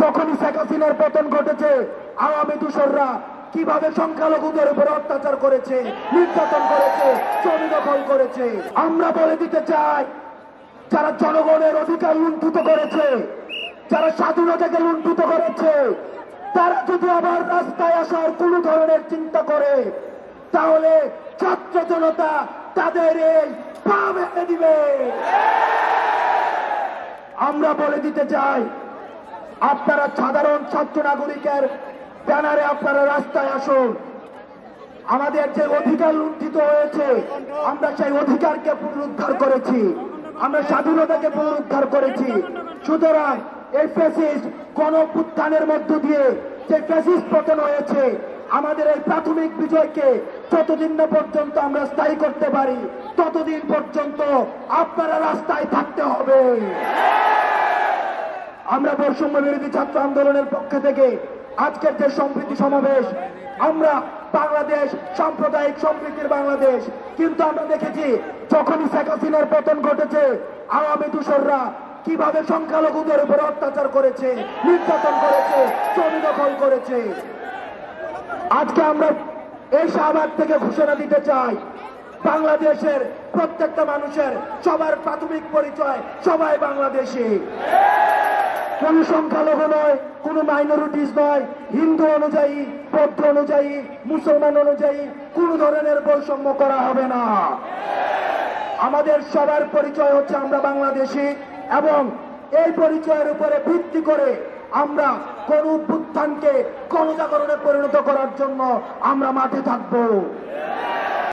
যখনই শেখ হাসিনার পতন ঘটেছে, আওয়ামী দূষররা কিভাবে সংখ্যালঘুদের উপর অত্যাচার করেছে, নির্যাতন করেছে, জমি দখল করেছে। আমরা বলে দিতে চাই, যারা জনগণের অধিকার লুণ্ঠিত করেছে, যারা স্বাধীনতাকে লুণ্ঠিত করেছে, তারা যদি আবার রাস্তায় আসার কোন ধরনের চিন্তা করে, তাহলে ছাত্র জনতা তাদের এই পা ভেঙে দিবে। আমরা বলে দিতে চাই, আপনারা সাধারণ ছাত্র নাগরিকের ব্যানারে আপনারা রাস্তায় আসুন। আমাদের যে অধিকার লুণ্ঠিত হয়েছে, আমরা সেই অধিকারকে পুনরুদ্ধার করেছি, আমরা স্বাধীনতাকে পুনরুদ্ধার করেছি। সুতরাং এই ফ্যাসিস্ট গণঅভ্যুত্থানের মধ্য দিয়ে যে ফ্যাসিস্ট পতন হয়েছে, আমাদের এই প্রাথমিক বিজয়কে যতদিন না পর্যন্ত আমরা স্থায়ী করতে পারি, ততদিন পর্যন্ত আপনারা রাস্তায় থাকতে হবে। আমরা বৈষম্য বিরোধী ছাত্র আন্দোলনের পক্ষ থেকে আজকের যে সম্প্রীতি সমাবেশ, আমরা বাংলাদেশ সাম্প্রদায়িক সম্প্রীতির বাংলাদেশ, কিন্তু আমরা দেখেছি যখনই শেখ হাসিনার পতন ঘটেছে, আওয়ামী দূষররা কিভাবে সংখ্যালঘুদের উপর অত্যাচার করেছে, নির্যাতন করেছে, জমি দখল করেছে। আজকে আমরা এই শাহবাগ থেকে ঘোষণা দিতে চাই, বাংলাদেশের প্রত্যেকটা মানুষের সবার প্রাথমিক পরিচয়, সবাই বাংলাদেশী। কোন সংখ্যালঘু নয়, কোন মাইনরিটিস নয়, হিন্দু অনুযায়ী, বৌদ্ধ অনুযায়ী, মুসলমান অনুযায়ী কোন ধরনের বৈষম্য করা হবে না। আমাদের সবার পরিচয় হচ্ছে আমরা বাংলাদেশী, এবং এই পরিচয়ের উপরে ভিত্তি করে আমরা কোন অভ্যুত্থানকে গণজাগরণে পরিণত করার জন্য আমরা মাঠে থাকবো।